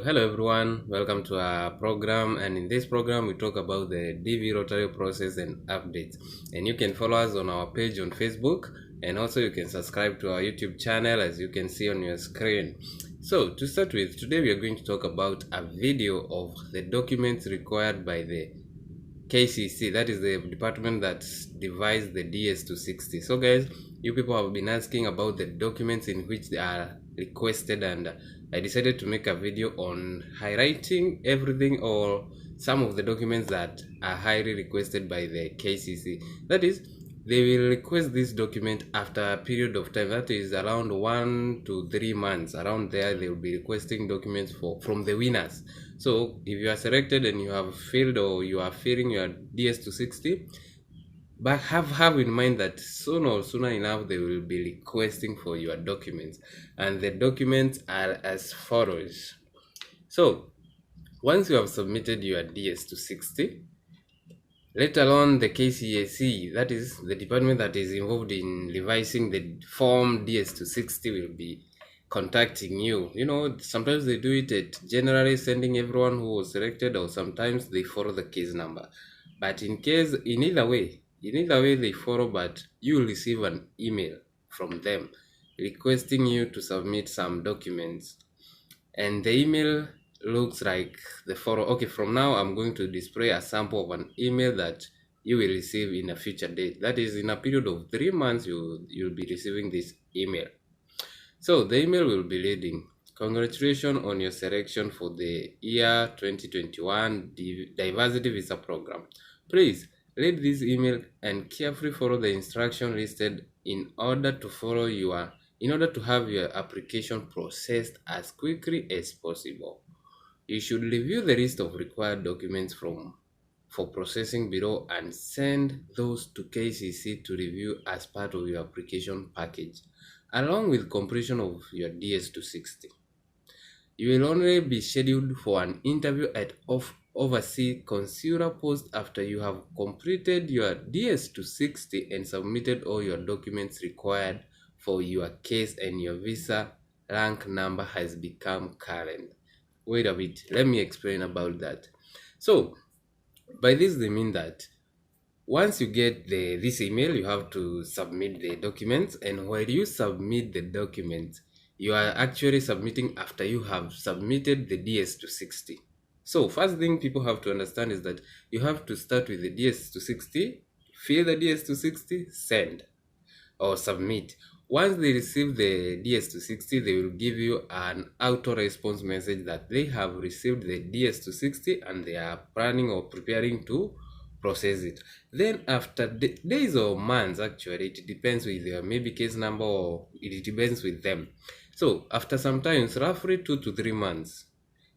Hello everyone, welcome to our program, and in this program we talk about the DV rotary process and updates. And you can follow us on our page on Facebook, and also you can subscribe to our YouTube channel as you can see on your screen. So to start with, today we are going to talk about a video of the documents required by the KCC, that is the department that devised the DS260. So guys, you people have been asking about the documents in which they are requested, and I decided to make a video on highlighting everything or some of the documents that are highly requested by the KCC. That is, they will request this document after a period of time, that is around 1 to 3 months. Around there they will be requesting documents from the winners. So if you are selected and you have failed or you are failing your DS260, but have in mind that sooner enough they will be requesting for your documents, and the documents are as follows. So once you have submitted your DS260, let alone the KCC, that is the department that is involved in revising the form DS260, will be contacting you. Sometimes they do it at generally sending everyone who was selected, or sometimes they follow the case number. But in either way they follow, but you will receive an email from them requesting you to submit some documents, and the email looks like the follow. Okay, from now I'm going to display a sample of an email that you will receive in a future date. That is, in a period of 3 months you'll be receiving this email. So the email will be reading, "Congratulations on your selection for the year 2021 Diversity Visa Program. Please read this email and carefully follow the instructions listed in order to have your application processed as quickly as possible. You should review the list of required documents for processing below and send those to KCC to review as part of your application package, along with completion of your DS260. You will only be scheduled for an interview at overseas consular post after you have completed your DS260 and submitted all your documents required for your case and your visa rank number has become current." Wait a bit, let me explain about that. So by this they mean that once you get this email, you have to submit the documents, and while you submit the documents, you are actually submitting after you have submitted the DS260. So first thing people have to understand is that you have to start with the DS260, fill the DS260, send or submit. Once they receive the DS260, they will give you an auto response message that they have received the DS260 and they are planning or preparing to process it. Then after days or months, actually it depends with your maybe case number, or it depends with them. So after some times, roughly 2 to 3 months,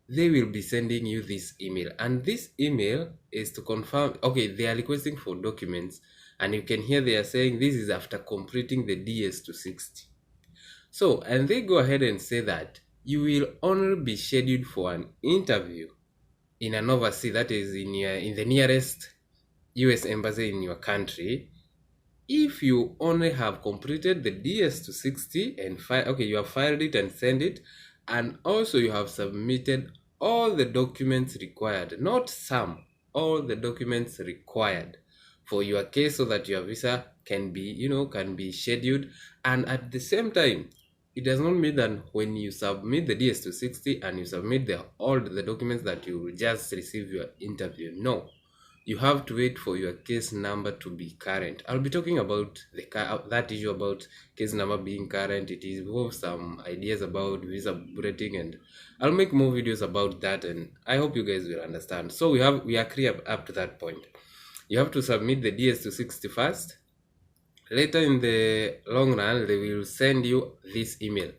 they will be sending you this email, and this email is to confirm, okay, they are requesting for documents, and you can hear they are saying this is after completing the DS260. So, and they go ahead and say that you will only be scheduled for an interview in an overseas, that is in the nearest US embassy in your country, if you only have completed the DS260 and you have filed it and sent it, and also you have submitted all the documents required, not some, all the documents required for your case, so that your visa can be scheduled. And at the same time, it does not mean that when you submit the DS260 and you submit all the documents that you will just receive your interview. No, you have to wait for your case number to be current. I'll be talking about that issue about case number being current. It involves some ideas about visa bulleting, and I'll make more videos about that, and I hope you guys will understand. So we are clear up to that point. You have to submit the DS260 first. Later in the long run, they will send you this email.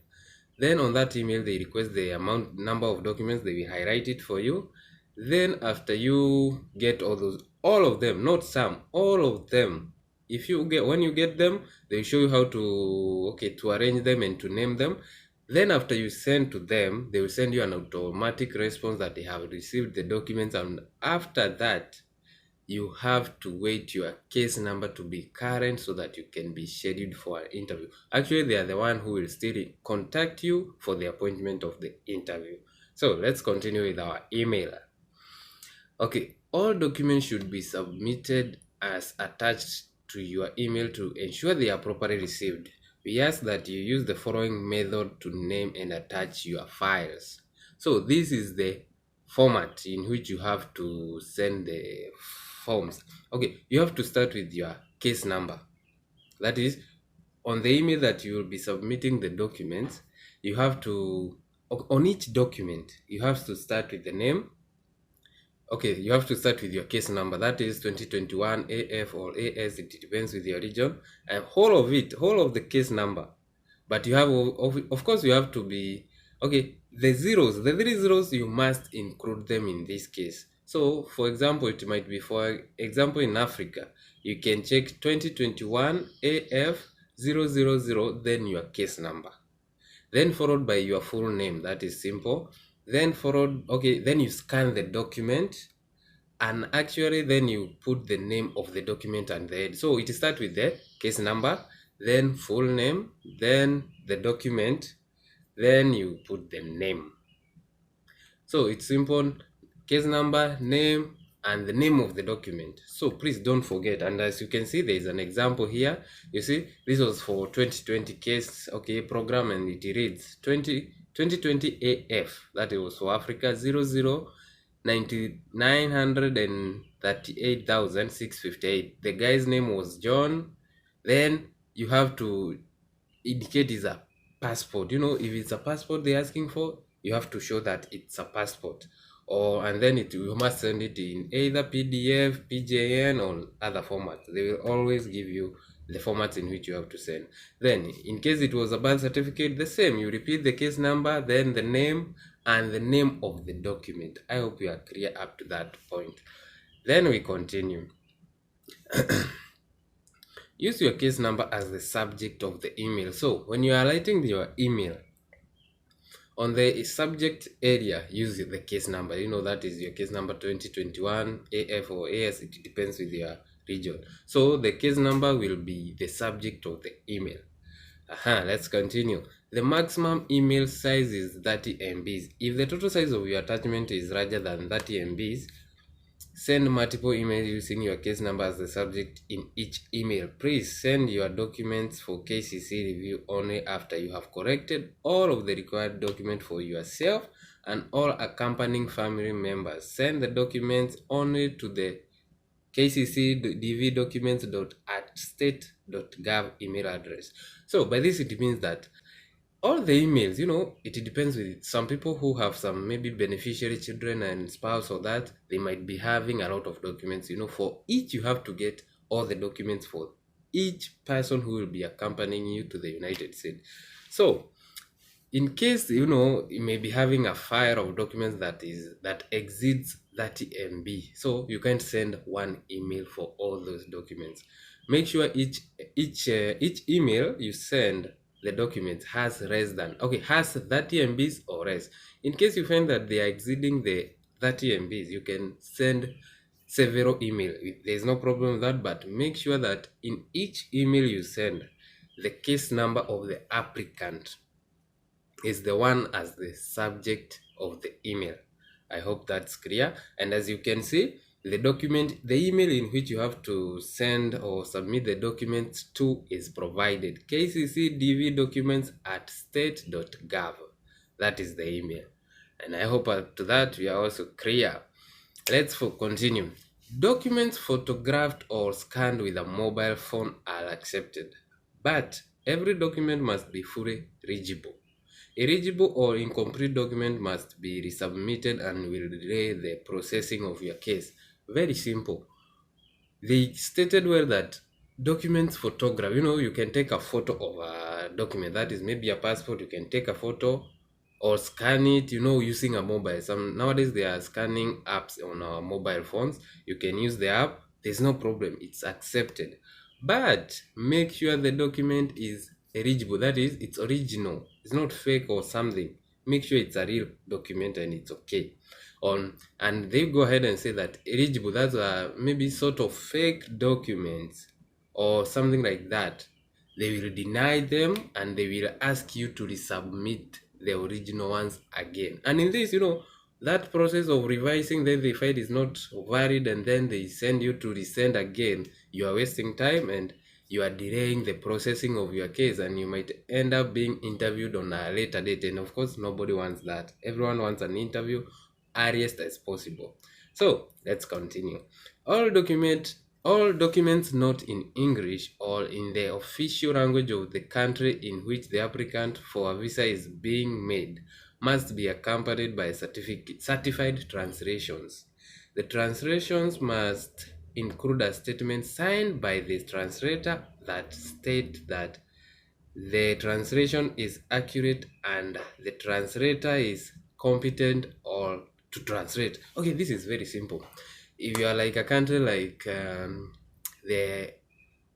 Then on that email, they request the number of documents. They will highlight it for you. Then after you get all of them, not some, all of them, when you get them, they show you how to arrange them and to name them. Then after you send to them, they will send you an automatic response that they have received the documents, and after that you have to wait your case number to be current so that you can be scheduled for an interview. Actually, they are the one who will still contact you for the appointment of the interview. So let's continue with our email. Okay, all documents should be submitted as attached to your email to ensure they are properly received. We ask that you use the following method to name and attach your files. So this is the format in which you have to send the forms. Okay, you have to start with your case number. That is, on the email that you will be submitting the documents, you have to, on each document, you have to start with the name. Okay, you have to start with your case number. That is 2021 AF or AS. It depends with your region. And whole of the case number. But you have, of course, you have to be, okay, the three zeros, you must include them in this case. So, for example, it might be, for example, in Africa, you can check 2021 AF 000, then your case number. Then followed by your full name. That is simple. Then then you scan the document, and actually then you put the name of the document and the head. So it starts with the case number, then full name, then the document, then you put the name. So it's simple: case number, name, and the name of the document. So please don't forget. And as you can see, there is an example here. You see, this was for 2020 case, okay, program, and it reads 2020 AF. That was for Africa 938,658. The guy's name was John. Then you have to indicate is a passport. You know, if it's a passport they're asking for, you have to show that it's a passport. And then you must send it in either PDF, PJN, or other formats. They will always give you the formats in which you have to send. Then in case it was a birth certificate, the same. You repeat the case number, then the name, and the name of the document. I hope you are clear up to that point. Then we continue. Use your case number as the subject of the email. So when you are writing your email, on the subject area, use the case number. You know, that is your case number 2021 AF or AS. It depends with your region. So the case number will be the subject of the email. Let's continue. The maximum email size is 30 MBs. If the total size of your attachment is larger than 30 MBs, send multiple emails using your case number as the subject in each email. Please send your documents for KCC review only after you have corrected all of the required documents for yourself and all accompanying family members. Send the documents only to the kccdvdocuments.at-state.gov email address. So by this it means that all the emails, you know, it depends with some people who have some maybe beneficiary children and spouse, or that they might be having a lot of documents. You know, for each you have to get all the documents for each person who will be accompanying you to the United States. So in case, you know, you may be having a file of documents that exceeds 30 MB, so you can't send one email for all those documents. Make sure each email you send the document has has 30 MBs or less. In case you find that they are exceeding the 30 MBs, you can send several emails. There's no problem with that, but make sure that in each email you send, the case number of the applicant is the one as the subject of the email. I hope that's clear. And as you can see, the email in which you have to send or submit the documents to is provided: kccdvdocuments@state.gov. That is the email. And I hope up to that we are also clear. Let's continue. Documents photographed or scanned with a mobile phone are accepted, but every document must be fully readable. Illegible or incomplete document must be resubmitted and will delay the processing of your case. Very simple. They stated well that documents photograph, you know, you can take a photo of a document, that is maybe a passport. You can take a photo or scan it, you know, using a mobile. Nowadays they are scanning apps on our mobile phones. You can use the app, there's no problem, it's accepted. But make sure the document is eligible, that is, it's original, it's not fake or something. Make sure it's a real document and it's okay. And they go ahead and say that eligible, that's maybe sort of fake documents or something like that. They will deny them and they will ask you to resubmit the original ones again. And in this, that process of revising, then they find is not valid, and then they send you to resend again. You are wasting time and you are delaying the processing of your case, and you might end up being interviewed on a later date. And of course, nobody wants that. Everyone wants an interview earliest as possible. So let's continue. All documents not in English or in the official language of the country in which the applicant for a visa is being made must be accompanied by certified translations. The translations must include a statement signed by the translator that states that the translation is accurate and the translator is competent or to translate. Okay, this is very simple. If you are like a country like the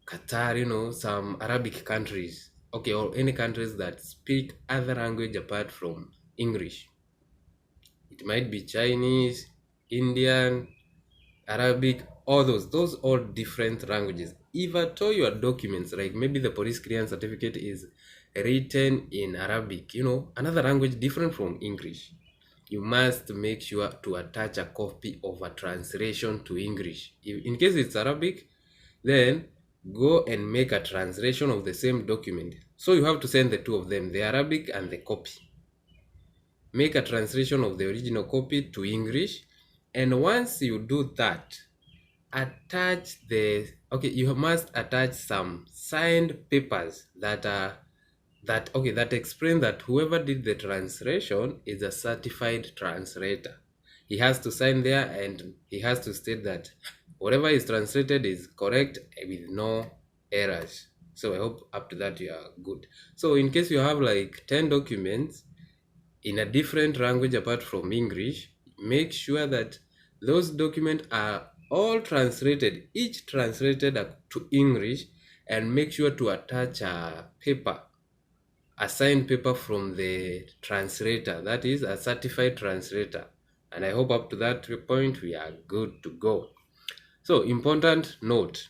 Qatar, some Arabic countries, okay, or any countries that speak other language apart from English. It might be Chinese, Indian, Arabic, all those all different languages. If at all your documents, like maybe the police clearance certificate is written in Arabic, another language different from English, you must make sure to attach a copy of a translation to English. In case it's Arabic, then go and make a translation of the same document. So you have to send the two of them, the Arabic and the copy. Make a translation of the original copy to English, and once you do that, you must attach some signed papers that explain that whoever did the translation is a certified translator. He has to sign there, and he has to state that whatever is translated is correct with no errors. So I hope up to that you are good. So in case you have like 10 documents in a different language apart from English, make sure that those documents are all translated, each translated to English, and make sure to attach a signed paper from the translator, that is a certified translator. And I hope up to that point we are good to go. So important note,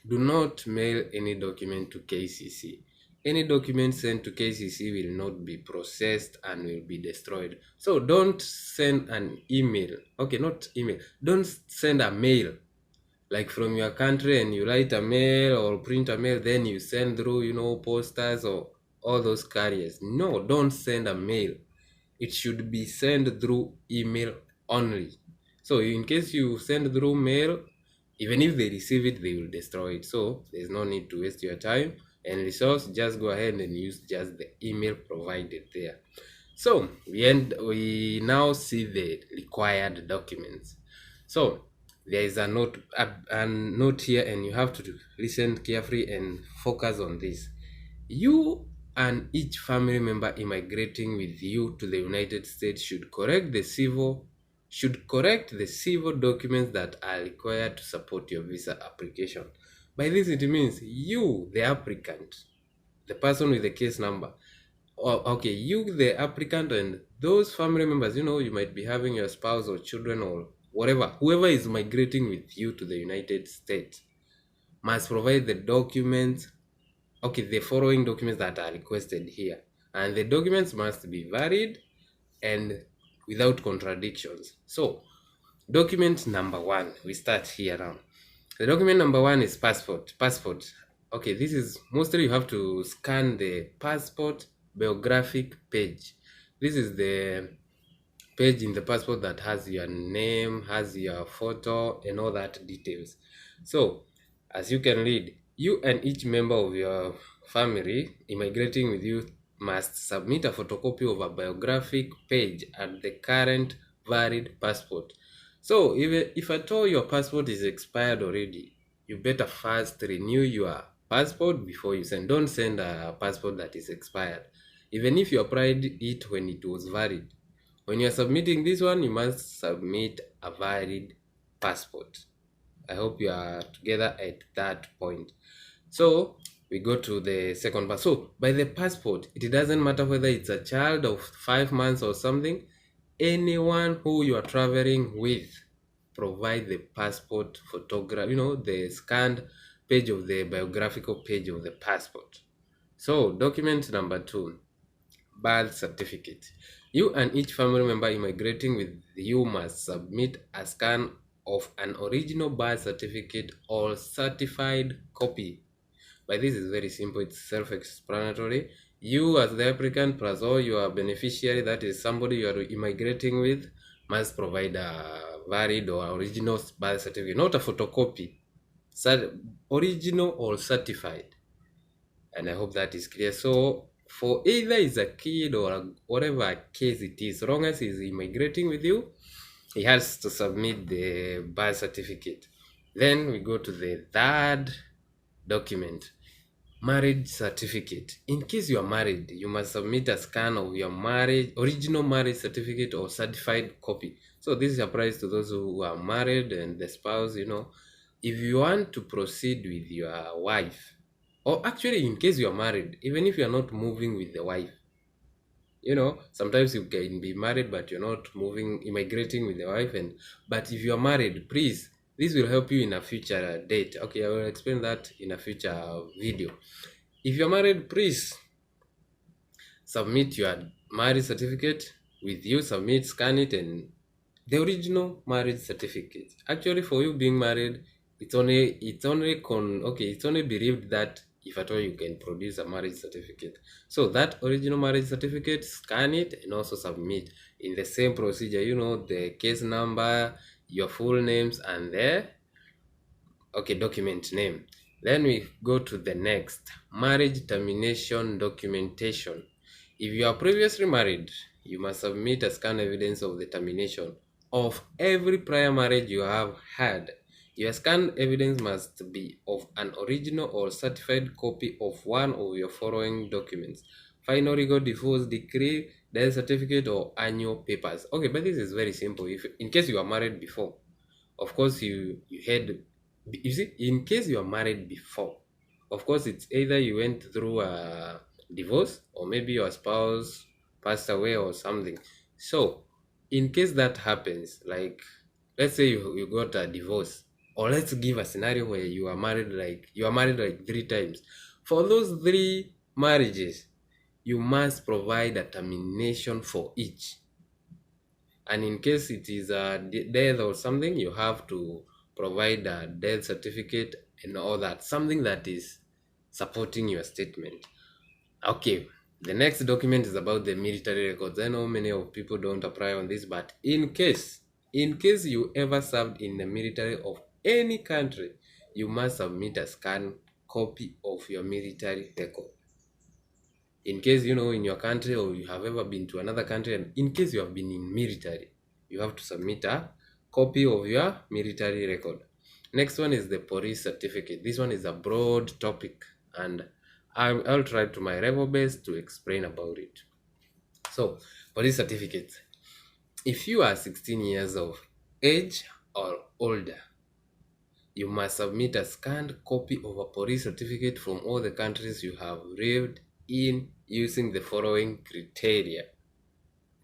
do not mail any document to KCC. Any document sent to KCC will not be processed and will be destroyed. So don't send an email. Okay, not email. Don't send a mail like from your country and you write a mail or print a mail, then you send through, posters or all those carriers. No, don't send a mail. It should be sent through email only. So in case you send through mail, even if they receive it, they will destroy it. So there's no need to waste your time and resource. Just go ahead and use just the email provided there. So we now see the required documents. So there is a note here, and you have to listen carefully and focus on this. You and each family member immigrating with you to the United States should correct the civil documents that are required to support your visa application. By this it means you, the applicant, the person with the case number, you, the applicant, and those family members, you might be having your spouse or children or whoever is migrating with you to the United States must provide the documents, the following documents that are requested here. And the documents must be valid and without contradictions. So, document number 1, we start here now. The document number 1 is passport. Okay, this is mostly you have to scan the passport biographic page. This is the page in the passport that has your name, has your photo, and all that details. So, as you can read, you and each member of your family immigrating with you must submit a photocopy of a biographic page and the current valid passport. So if at all your passport is expired already, you better first renew your passport before you send. Don't send a passport that is expired, even if you applied it when it was valid. When you're submitting this one, you must submit a valid passport. I hope you are together at that point. So we go to the second part. So by the passport, it doesn't matter whether it's a child of 5 months or something. Anyone who you are traveling with, provide the passport photograph, the scanned page of the biographical page of the passport. So document number 2, birth certificate. You and each family member immigrating with you must submit a scan of an original birth certificate or certified copy. But this is very simple, it's self-explanatory. You as the applicant plus all your beneficiary, that is somebody you are immigrating with, must provide a valid or original birth certificate, not a photocopy, original or certified. And I hope that is clear. So for either is a kid or whatever case it is, so long as he's immigrating with you, he has to submit the birth certificate. Then we go to the third document, marriage certificate. In case you are married, you must submit a scan of your original marriage certificate or certified copy. So this applies to those who are married and the spouse, if you want to proceed with your wife, or actually in case you are married, even if you are not moving with the wife, sometimes you can be married but you're not immigrating with the wife, but if you are married, please, this will help you in a future date. Okay, I will explain that in a future video. If you're married, please submit your marriage certificate with you, scan it, and the original marriage certificate. Actually, for you being married, it's only believed that if at all you can produce a marriage certificate. So that original marriage certificate, scan it and also submit in the same procedure, the case number, your full names, and the document name. Then we go to the next, marriage termination documentation. If you are previously married, you must submit a scanned evidence of the termination of every prior marriage you have had. Your scanned evidence must be of an original or certified copy of one of your following documents: final legal divorce decree, death certificate, or annual papers. Okay, but this is very simple. If in case you are married before, of course you had, you see, in case you are married before, of course it's either you went through a divorce or maybe your spouse passed away or something. So in case that happens, like let's say you got a divorce, or let's give a scenario where you are married like 3 times. For those 3 marriages, you must provide a termination for each. And in case it is a death or something, you have to provide a death certificate and all that, something that is supporting your statement. Okay, the next document is about the military records. I know many of people don't apply on this, but in case you ever served in the military of any country, you must submit a scanned copy of your military record. In case in your country, or you have ever been to another country, and in case you have been in military, you have to submit a copy of your military record. Next one is the police certificate. This one is a broad topic, and I'll try to my level best to explain about it. So police certificates, if you are 16 years of age or older, you must submit a scanned copy of a police certificate from all the countries you have lived in using the following criteria.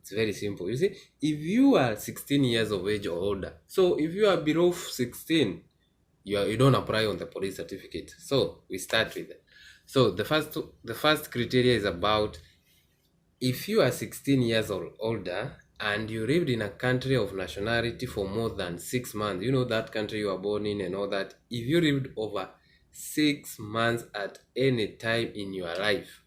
It's very simple. You see, if you are 16 years of age or older, so if you are below 16, you don't apply on the police certificate. So we start with it. So the first criteria is about, if you are 16 years or older and you lived in a country of nationality for more than 6 months, that country you are born in and all that, if you lived over 6 months at any time in your life,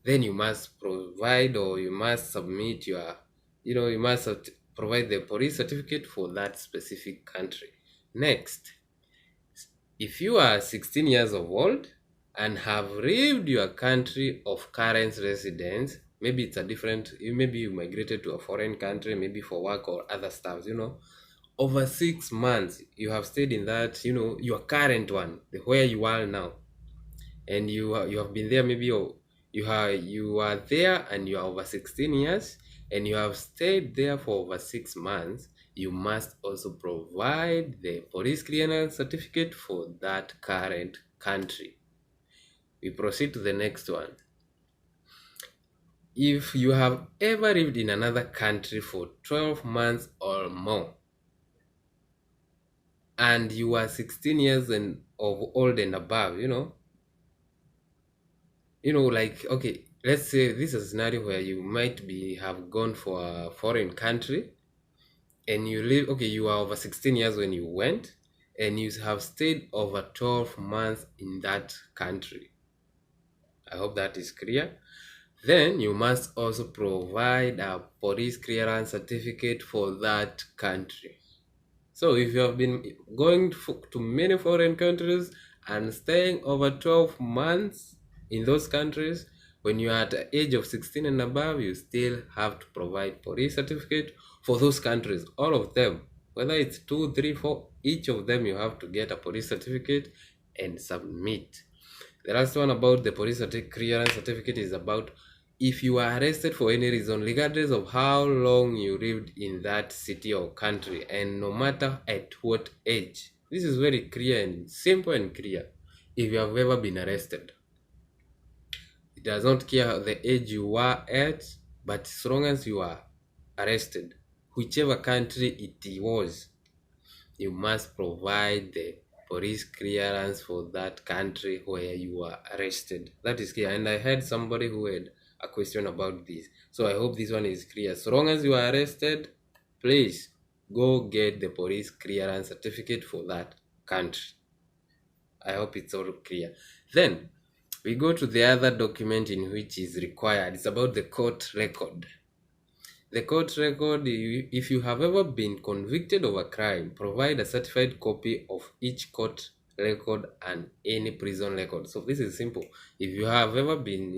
then you must provide, or you must submit you must provide the police certificate for that specific country. Next, if you are 16 years of old and have lived your country of current residence, maybe it's maybe you migrated to a foreign country, maybe for work or other stuff, over 6 months you have stayed in that, your current one, where you are now, and you have been there, maybe you are there and you are over 16 years and you have stayed there for over 6 months, you must also provide the police clearance certificate for that current country. We proceed to the next one. If you have ever lived in another country for 12 months or more and you are 16 years of old and above, like, okay, let's say this is a scenario where you might be have gone for a foreign country and you live, okay, you are over 16 years when you went, and you have stayed over 12 months in that country. I hope that is clear. Then you must also provide a police clearance certificate for that country. So if you have been going to many foreign countries and staying over 12 months in those countries, when you are at the age of 16 and above, you still have to provide police certificate for those countries, all of them. Whether it's 2, 3, 4, each of them you have to get a police certificate and submit. The last one about the police clearance certificate is about if you are arrested for any reason, regardless of how long you lived in that city or country, and no matter at what age. This is very clear and simple and clear. If you have ever been arrested, it does not care the age you were at, but as long as you are arrested, whichever country it was, you must provide the police clearance for that country where you were arrested. That is clear. And I heard somebody who had a question about this. So I hope this one is clear. So long as you are arrested, please go get the police clearance certificate for that country. I hope it's all clear. Then we go to the other document in which is required. It's about the court record. The court record, if you have ever been convicted of a crime, provide a certified copy of each court record and any prison record. So this is simple. If you have ever been,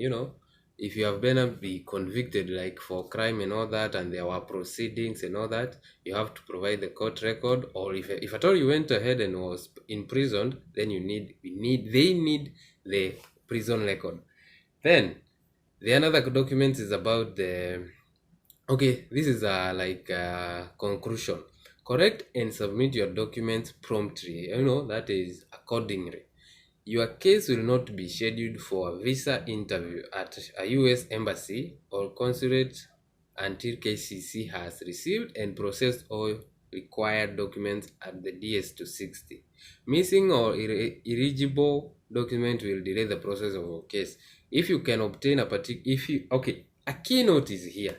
if you have been convicted like for crime and all that, and there were proceedings and all that, you have to provide the court record. Or if at all you went ahead and was imprisoned, then they need the prison record. Then the another document is about the okay, this is like a conclusion. Correct and submit your documents promptly. That is accordingly. Your case will not be scheduled for a visa interview at a US embassy or consulate until KCC has received and processed all required documents at the DS-260. Missing or illegible document will delay the process of your case. If you can obtain a keynote is here.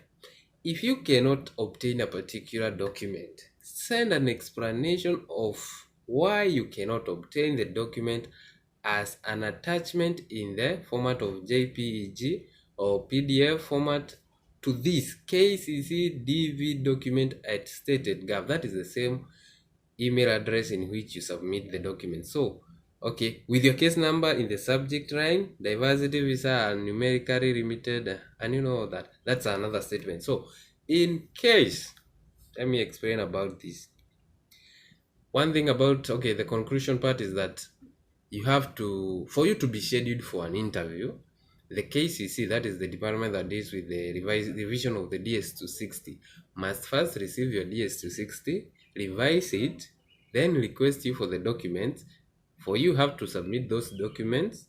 If you cannot obtain a particular document, send an explanation of why you cannot obtain the document as an attachment in the format of JPEG or PDF format to this KCC DV document at stated.gov. That is the same email address in which you submit the document. So, okay, with your case number in the subject line, diversity visa are numerically limited, and that's another statement. So, in case, let me explain about this. One thing about, the conclusion part is that for you to be scheduled for an interview, the KCC, that is the department that deals with the revision of the DS-260, must first receive your DS-260, revise it, then request you for the documents. For you have to submit those documents.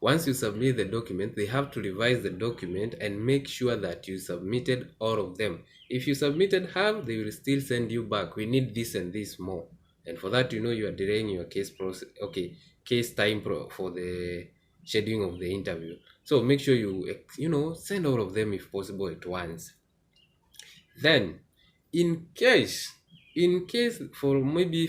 Once you submit the document, they have to revise the document and make sure that you submitted all of them. If you submitted half, they will still send you back. We need this and this more. And for that, you are delaying your case process. Case time for the scheduling of the interview. So make sure you send all of them if possible at once. Then, in case especially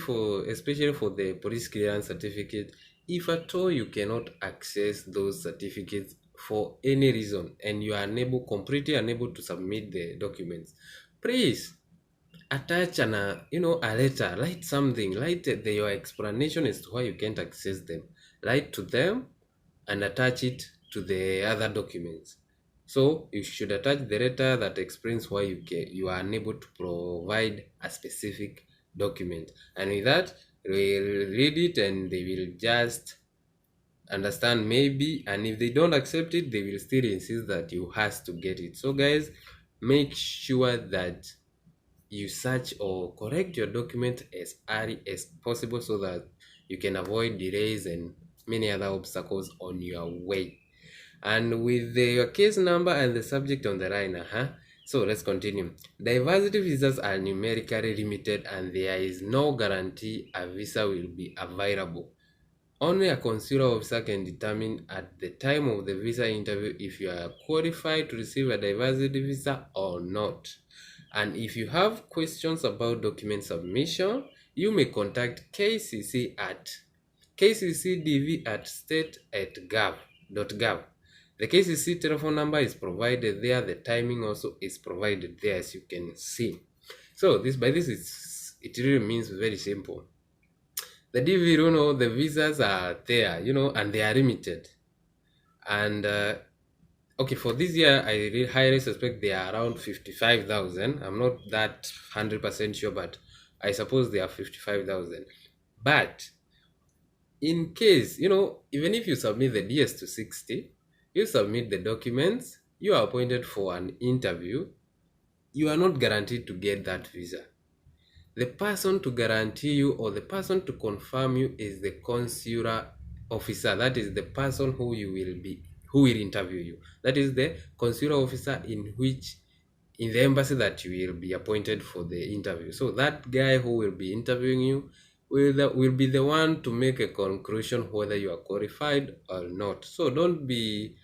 for the police clearance certificate, if at all you cannot access those certificates for any reason and you are completely unable to submit the documents, please attach a letter, write something, your explanation as to why you can't access them. Write to them and attach it to the other documents. So you should attach the letter that explains why you are unable to provide a specific document. And with that, they will read it and they will just understand maybe, and if they don't accept it, they will still insist that you has to get it. So guys, make sure that you search or correct your document as early as possible so that you can avoid delays and many other obstacles on your way. And with your case number and the subject on the line, so let's continue. Diversity visas are numerically limited and there is no guarantee a visa will be available. Only a consular officer can determine at the time of the visa interview if you are qualified to receive a diversity visa or not. And if you have questions about document submission, you may contact KCC at kccdv@state.gov. The KCC telephone number is provided there. The timing also is provided there, as you can see. So this it really means very simple. The DV, the visas are there, and they are limited. And okay, for this year, I really highly suspect they are around 55,000. I'm not that 100% sure, but I suppose they are 55,000. But in case, even if you submit the DS-260, you submit the documents, you are appointed for an interview, you are not guaranteed to get that visa. The person to guarantee you or the person to confirm you is the consular officer. That is the person who will interview you. That is the consular officer in the embassy that you will be appointed for the interview. So that guy who will be interviewing you will be the one to make a conclusion whether you are qualified or not. So don't be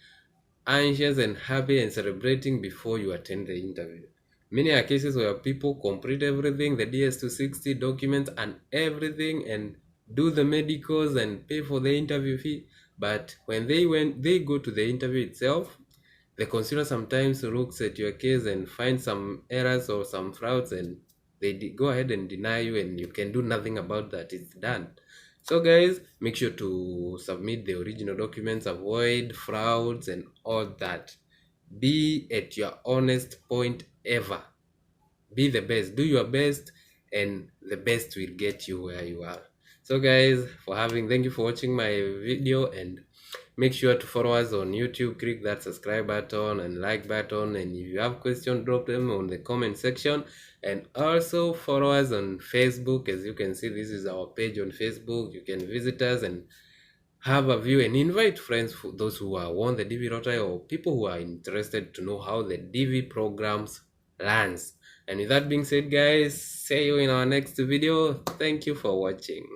anxious and happy and celebrating before you attend the interview. Many are cases where people complete everything, the DS-260 documents and everything, and do the medicals and pay for the interview fee. But when they go to the interview itself, the consular sometimes looks at your case and finds some errors or some frauds, and they go ahead and deny you, and you can do nothing about that. It's done. So guys, make sure to submit the original documents, avoid frauds and all that. Be at your honest point ever. Be the best. Do your best, and the best will get you where you are. So guys, thank you for watching my video, and make sure to follow us on YouTube. Click that subscribe button and like button, and if you have questions, drop them on the comment section. And also follow us on Facebook. As you can see, this is our page on Facebook. You can visit us and have a view and invite friends, for those who are won the DV lottery or people who are interested to know how the DV programs runs. And with that being said, guys, see you in our next video. Thank you for watching.